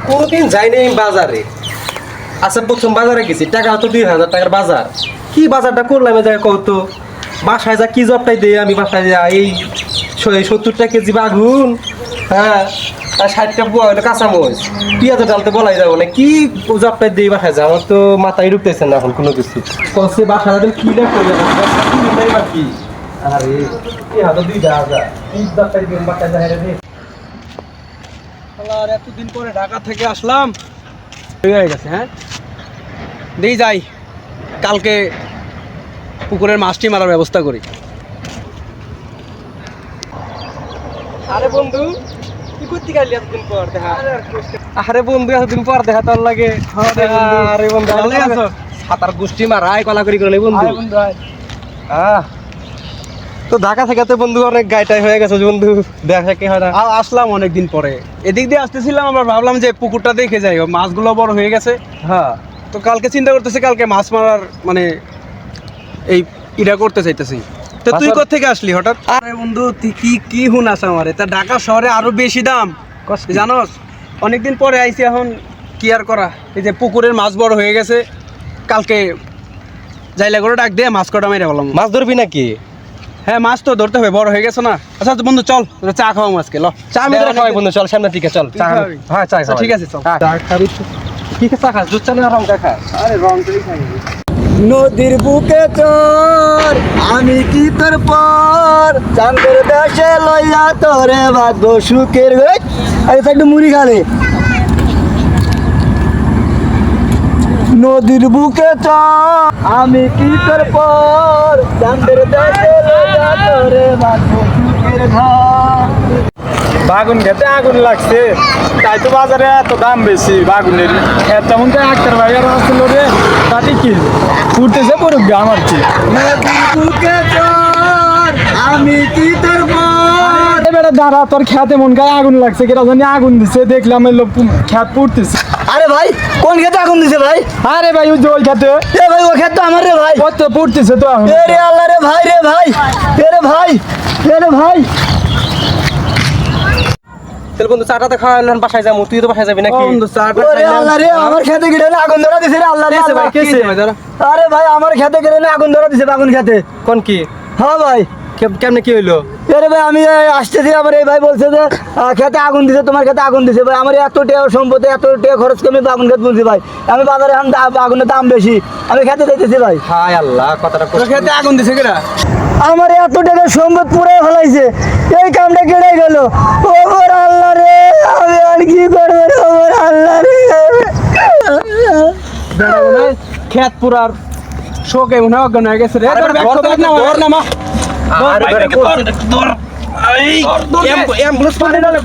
কোনদিন যাইনি আমি বাজারে। আচ্ছা প্রথম বাজারে গেছি, টাকা তো 2000 টাকার বাজার। কি বাজারটা করলাম এই জায়গায় কত? বাসায় যা কি জবটাই দিই আমি, বাসায় যা এই 70 কেজি বাগুন, হ্যাঁ, আর 60টা কাঁচামরিচ, পেঁয়াজ ডালতে বলাই যাবো না। কি জবটাই দিই বাসায় যা, আমার তো মাথায় ঢুকতেছে না এখন কোনো কিছু। কষে বাসা কি না করবে কি? আরে কি হাতে 2000 এই জবটাই দিই বাসায় যা রে। আর এতদিন পরে ঢাকা থেকে আসলাম, হয়ে গেছে। হ্যাঁ, দেই যাই, কালকে পুকুরের মাছটি মারার ব্যবস্থা করি। আরে বন্ধু, কি করতে গেলি এতদিন পর দেখা? আরে বন্ধু, এতদিন পর দেখা তোর লাগে। আরে বন্ধু, ভালো আছো? সাতার গোষ্ঠী মারাই কলা করি করে বন্ধু। তো ঢাকা থেকে তো বন্ধু অনেক গাইটাই হয়ে গেছে বন্ধু, দেখা কি হয় না। আসলাম অনেকদিন পরে, এদিক দিয়ে আসতেছিলাম, আমরা ভাবলাম যে পুকুরটা দেখে যাই, মাছগুলো বড় হয়ে গেছে। হ্যাঁ, তো কালকে চিন্তা করতেছি কালকে মাছ মারার মানে এই ইটা করতে চাইতেছি। তো তুই কোথা থেকে আসলি হঠাৎ? আরে বন্ধু, তুই কি হুনাস আমারে, তা ঢাকা শহরে আরো বেশি দাম জানোস। অনেকদিন পরে আইছি, এখন কি আর করা, এই যে পুকুরের মাছ বড় হয়ে গেছে, কালকে যাইলে করে ডাক দিয়ে মাছ কটা মেরে বললাম। মাছ ধরবি নাকি? হ্যাঁ, মাছ তো ধরতে হবে, বড় হয়ে গেছে না। আচ্ছা বন্ধু চল, চা খাওয়া আজকে। চা আমি তোরা খাওয়াই বন্ধু, চল সামনের দিকে চল। চা খাবি? হ্যাঁ, চা খাওয়াই। ঠিক আছে চল। চা খাবি? কি চা খাস? দুধ চা না রং চা খাস? আরে রং তুই খাই। নদীর বুকে চর আমি কি তোর পর চাঁদের দেশে লইয়া তোরে বাঁধবো সুখের। আরে একটু মুড়ি খালে। নদীর বুকে চর আমি কি তোর পর চাঁদের দেশে লইয়া তোরে বাঁধবো সুখের ঘর। বাগুন খেতে আগুন লাগছে, তাই তো বাজারে এত দাম বেশি বাগুনের। তেমন তো একটা ভাইয়ার আসছিল রে, তাতে কি উঠতেছে পড়ুক আমার কি। নদীর বুকে চর আমি কি তোর পর। বেটা দাঁড়া, তোর খেতে মন গায়ে আগুন লাগছে, কেটা জানি আগুন দিছে, দেখলাম এই লোক খেত পুড়তেছে। আরে ভাই, কোন খেতে আগুন দিছে ভাই? আরে ভাই ওই যে ওই খেতে, এ ভাই, ও খেত তো আমার রে ভাই। ও তো পুড়তেছে তো এখন। এ রে আল্লাহ রে ভাই, রে ভাই, এ রে ভাই, এ রে ভাই। তাহলে বন্ধু চাটাতে খাওয়াইলেন, বাসায় যাবো। তুই তো বাসায় যাবি নাকি? বন্ধু চাটা ওরে আল্লাহ রে, আমার খেতে গেলে আগুন ধরা দিছে রে আল্লাহ রে আল্লাহ। আরে ভাই, আমার খেতে গেলে আগুন ধরা দিছে বাগুন খেতে। কোন কি? হ্যাঁ ভাই। কেমনে কি হইলো? আরে ভাই, আমি আসতেছি, আমার এই ভাই বলছে যে খেতে আগুন দিছে, তোমার খেতে আগুন দিছে। ভাই আমার এত টাকা সম্পত্তি, এত টাকা খরচ করে আমি আগুন খেতে বলছি ভাই। আমি বাজারে এখন আগুনের দাম বেশি, আমি খেতে দিতেছি ভাই। হায় আল্লাহ, কথাটা তোর খেতে আগুন দিছে কেডা? আমার এত টাকা সম্পদ পুরো ফেলাইছে, এই কামটা কেটে গেল। ওর আল্লাহ রে, আমি আর কি করবো রে, ওর আল্লাহ রে। খেত পুরার শোকে মনে হয় অজ্ঞান হয়ে গেছে রে। তোর ব্যাগ তো না, ধর না মা। আরে ধর। এই অ্যাম্বুলেন্স পানি ডালে।